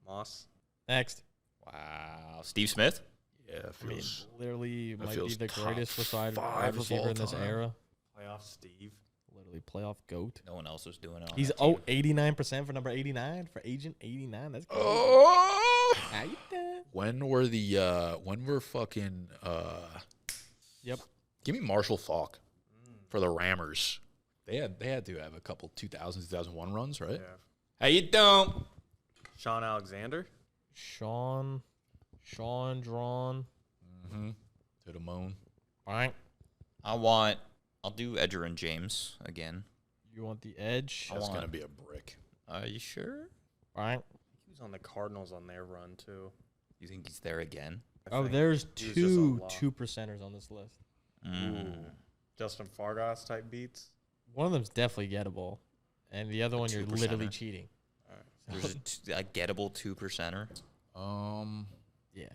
S6: Moss.
S2: Next.
S3: Wow. Steve Smith?
S4: Yeah, it
S2: I mean,
S4: feels.
S2: literally might be
S4: feels
S2: the
S4: top
S2: greatest wide
S4: 5 of
S2: receiver
S4: all
S2: in this
S4: time.
S2: era.
S6: Playoff Steve.
S2: Literally playoff goat.
S3: No one else was doing it. On
S2: He's
S3: that team.
S2: 89% for number 89 for agent 89. That's crazy.
S4: Oh!
S2: How you doing?
S4: When were fucking
S2: Yep.
S4: give me Marshall Faulk for the Rammers. They had to have a couple 2000, 2001 runs, right?
S6: Yeah.
S4: How you doing?
S6: Sean Alexander.
S2: Sean Drawn.
S4: Mm-hmm. To the moon.
S2: Right.
S3: I'll do Edger and James again.
S2: You want the edge?
S3: I
S4: That's
S3: want-
S4: gonna be a brick.
S3: Are you sure?
S2: Right.
S6: He was on the Cardinals on their run too.
S3: You think he's there again?
S6: I
S2: Oh,
S6: think.
S2: there's
S6: He was just
S2: two
S6: a lock.
S2: 2%ers on this list.
S3: Mm.
S6: Justin Fargas type beats.
S2: One of them's definitely gettable, and the other one you're
S4: 2%er.
S2: literally cheating.
S3: There's a gettable 2%er.
S2: Yeah.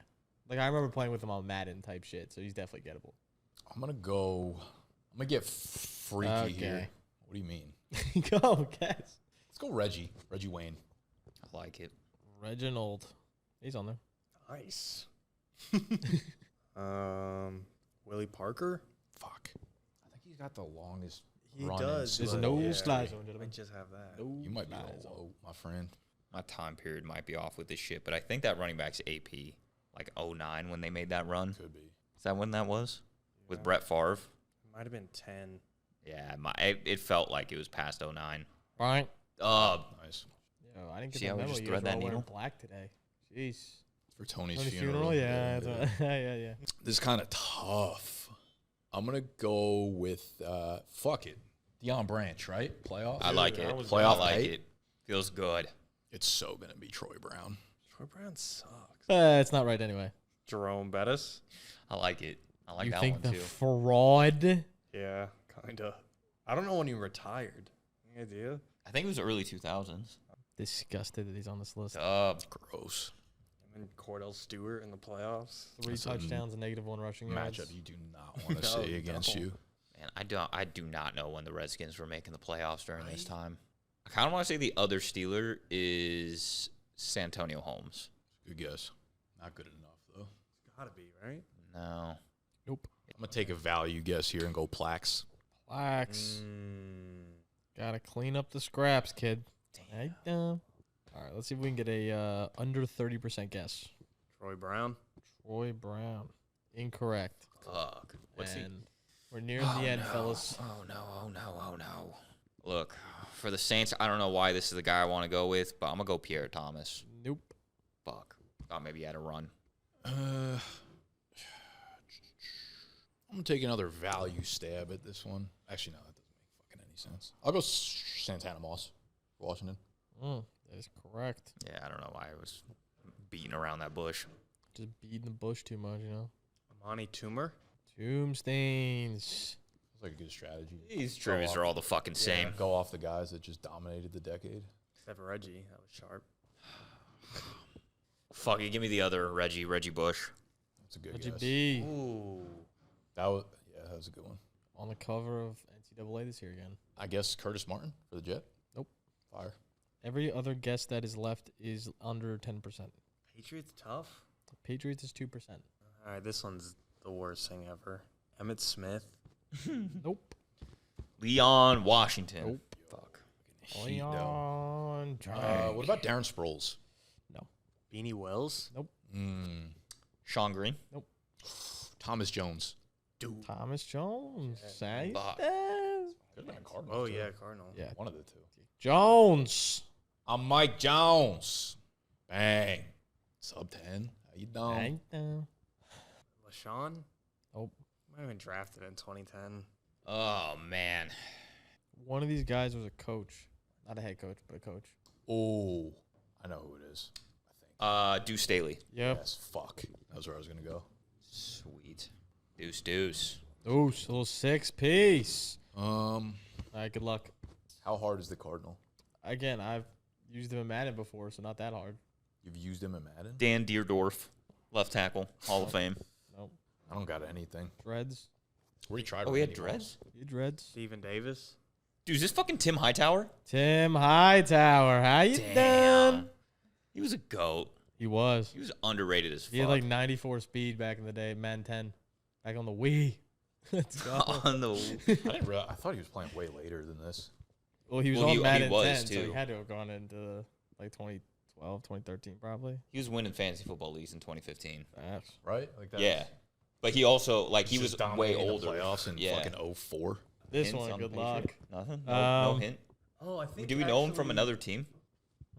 S2: Like I remember playing with him on Madden type shit, so he's definitely gettable.
S4: I'm gonna get freaky
S2: Okay.
S4: here. What do you mean?
S2: Go, guess.
S4: Let's go Reggie Wayne.
S3: I like it.
S2: Reginald. He's on there.
S6: Nice. Willie Parker.
S4: Fuck. I think he's got the longest
S6: He
S4: run in
S6: does.
S2: There's
S6: but
S2: no
S6: yeah,
S2: slide
S6: we
S2: zone, gentlemen.
S6: might just have that.
S2: No
S4: You might be
S2: slide zone.
S4: low, my friend.
S3: My time period might be off with this shit, but I think that running back's AP, like 09 when they made that run.
S4: Could be.
S3: Is that when that was? With
S6: Yeah.
S3: Brett Favre?
S6: Might have been 10.
S3: Yeah, it felt like it was past 09.
S2: Right.
S4: Nice.
S2: Yo, I didn't get
S3: See
S2: the
S3: how we
S2: memo.
S3: just
S2: You
S3: thread
S2: guys were
S3: that
S2: all wearing
S3: needle?
S2: black today. Jeez.
S4: For Tony's
S2: Tony's
S4: funeral.
S2: funeral? Yeah. Yeah.
S4: This is kind of tough. I'm gonna go with fuck it. Deion Branch, right? Playoff.
S3: I like it.
S4: Playoff
S3: I like
S4: night?
S3: it. Feels good.
S4: It's so gonna be Troy Brown.
S6: Troy Brown sucks.
S2: It's not right anyway.
S6: Jerome Bettis.
S3: I like it. I like
S2: you
S3: that
S2: think
S3: one
S2: the
S3: too.
S2: fraud?
S6: Yeah, kinda. I don't know when he retired. Any idea?
S3: I think it was early 2000s.
S2: Disgusted that he's on this list.
S4: Gross.
S6: And then Cordell Stewart in the playoffs.
S2: 3
S4: That's a
S2: touchdowns and -1 rushing yards.
S4: Matchup you do not want to
S6: No,
S4: see against
S6: no.
S4: you.
S3: Man, I do not know when the Redskins were making the playoffs during this time. I kind of want to say the other Steeler is Santonio Holmes.
S4: Good guess. Not good enough though.
S6: Gotta be, right?
S3: No.
S2: Nope.
S4: I'm gonna take a value guess here and go Plax.
S2: Plax. Gotta clean up the scraps, kid. Hey, all right, let's see if we can get a under 30% guess.
S6: Troy Brown.
S2: Troy Brown. Incorrect.
S3: Fuck. What's he?
S2: And we're nearing the end, fellas.
S3: Oh no. Look, for the Saints, I don't know why this is the guy I want to go with, but I'm gonna go Pierre Thomas.
S2: Nope.
S3: Fuck. Thought maybe he had a run.
S4: I'm gonna take another value stab at this one. Actually, no, that doesn't make fucking any makes sense. I'll go Santana Moss for Washington.
S2: That is correct.
S3: Yeah, I don't know why I was beating around that bush.
S2: Just beating the bush too much, you know.
S6: Amani Toomer.
S2: Tombstains.
S4: It's like a good strategy.
S3: These trivias are all the fucking same.
S4: Go off the guys that just dominated the decade.
S6: Except for Reggie. That was sharp.
S3: Fuck it, give me the other Reggie Bush.
S4: That's a good
S2: Reggie
S4: guess.
S2: B.
S6: Ooh.
S4: That was a good one.
S2: On the cover of NCAA this year again.
S4: I guess Curtis Martin for the Jet.
S2: Nope.
S4: Fire.
S2: Every other guess that is left is under 10%.
S6: Patriots tough.
S2: Patriots is 2%.
S6: All right, this one's the worst thing ever. Emmett Smith.
S2: Nope.
S3: Leon Washington.
S2: Nope.
S3: Fuck.
S4: Heat, though.
S2: Leon.
S4: What about Darren Sproles?
S6: Beanie Wells.
S3: Sean Green.
S4: Thomas Jones.
S6: Dude.
S2: Thomas Jones. Say
S3: Fuck.
S2: that.
S4: Could have been a Cardinal.
S6: Oh,
S4: too.
S6: yeah, Cardinal.
S2: Yeah.
S4: One of the two.
S2: Jones.
S4: I'm Mike Jones. Bang. Sub 10. How you doing?
S2: Right there.
S6: LaShawn.
S2: Nope.
S6: Might have been drafted in 2010.
S3: Oh, man.
S2: One of these guys was a coach. Not a head coach, but a coach.
S4: Oh, I know who it is. I think.
S3: Deuce Staley.
S2: Yep.
S4: Yes, fuck. That was where I was going to go.
S3: Sweet. Deuce.
S2: Ooh, a little 6-piece.
S4: How
S2: All right, good luck.
S4: hard is the Cardinal?
S2: Again, I've used him in Madden before, so not that hard.
S4: You've used him in Madden?
S3: Dan Deerdorf. Left tackle. Hall of Fame.
S2: Nope.
S4: I don't got anything.
S2: Dreads.
S4: Where you tried?
S3: Oh, he had
S4: Randy
S3: dreads?
S2: You dreads.
S6: Steven Davis.
S3: Dude, is this fucking Tim Hightower?
S2: Tim Hightower. How you doing?
S3: He was a goat.
S2: He was.
S3: He was underrated as fuck.
S2: He had like 94 speed back in the day, Man 10. Back on the Wii. Let's go.
S3: on the
S4: I didn't realize. I thought he was playing way later than this.
S2: Well, he was
S3: Well,
S2: on
S3: he
S2: Madden
S3: was,
S2: 10, so
S3: too.
S2: he had to have gone into like 2012, 2013 probably.
S3: He was winning fantasy football leagues in 2015.
S2: Facts.
S4: Right? Like that.
S3: Yeah. But he also, like, he was
S4: Just
S3: way
S4: dominating the
S3: older.
S4: Playoffs in
S3: Yeah.
S4: fucking 04.
S2: This
S3: Hints
S2: one,
S3: on
S2: good
S3: the
S2: luck.
S3: Patriots? Nothing? No hint?
S6: Oh, I think.
S3: Do we know him from another team?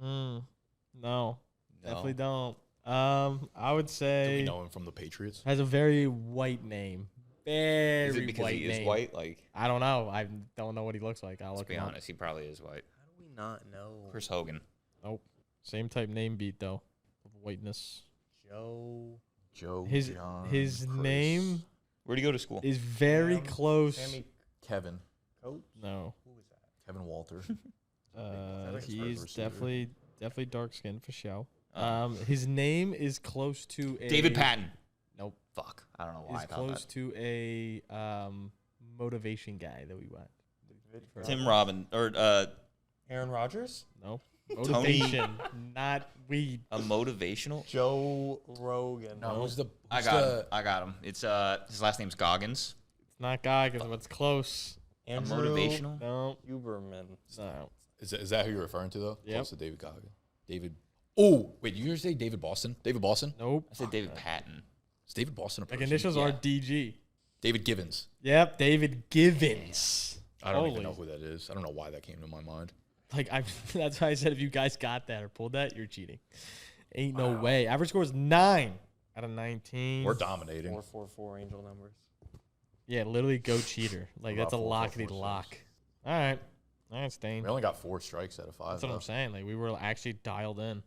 S2: No, definitely
S3: No.
S2: don't. I would
S4: Do
S2: say
S4: we know him from the Patriots?
S2: has a very white name. Very
S3: Is it because
S2: white
S3: he
S2: name.
S3: is white? Like,
S2: I don't know. I don't know what he looks like. I'll
S3: let's
S2: look
S3: be
S2: him up.
S3: honest, he probably is white.
S6: How do we not know?
S3: Chris Hogan.
S2: Nope. Same type name beat though. Of whiteness.
S6: Joe.
S4: Joe.
S2: His
S4: John,
S2: his
S4: Chris,
S2: name
S3: Where'd he go to school?
S2: is very
S6: Sam-
S2: close.
S6: Sammy
S4: Kevin.
S6: Coates.
S2: No.
S6: Who was that?
S4: Kevin Walter.
S6: like his
S2: He's
S4: first receiver.
S2: definitely dark skinned for show.
S3: Oh.
S2: His name is close to a
S3: David Patton.
S2: Nope.
S3: Fuck. I don't know why
S2: Is
S3: I thought
S2: close
S3: that.
S2: to a motivation guy that we want.
S3: Tim Robin. Or
S6: Aaron Rodgers.
S2: No.
S3: Tony-
S2: Motivation, not weed.
S3: a motivational.
S6: Joe Rogan.
S4: No, who's the?
S3: I got him. It's his last name's Goggins.
S2: It's not Goggins, but it's close.
S6: Andrew
S3: Motivational.
S2: No.
S6: Huberman.
S2: No.
S4: Is that who you're referring to though?
S2: Yep.
S4: Close to David Goggins. David. Oh wait, you say David Boston? David Boston?
S2: Nope.
S3: I said David Patton.
S4: Is David Boston a
S2: Like
S4: person?
S2: initials are
S3: Yeah.
S2: DG.
S4: David Givens.
S2: Yep, David Givens.
S4: I don't even
S2: Holy-
S4: know who that is. I don't know why that came to my mind.
S2: Like that's why I said if you guys got that or pulled that, you're cheating. Ain't no way. Average score is 9 out of 19.
S4: We're dominating.
S6: 444 angel numbers.
S2: Yeah, literally go cheater. Like
S4: About
S2: that's a
S4: 4, 4,
S2: lockety
S4: 4, 6.
S2: lock. All right, Stain.
S4: We only got 4 strikes out of 5.
S2: That's what I'm saying. Like we were actually dialed in.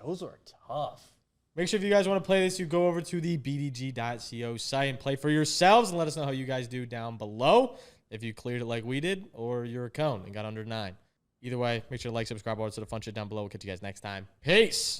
S6: Those are tough.
S2: Make sure if you guys want to play this, you go over to the BDG.co site and play for yourselves and let us know how you guys do down below. If you cleared it like we did or you're a cone and got under 9. Either way, make sure to like, subscribe, all to the fun shit down below. We'll catch you guys next time. Peace.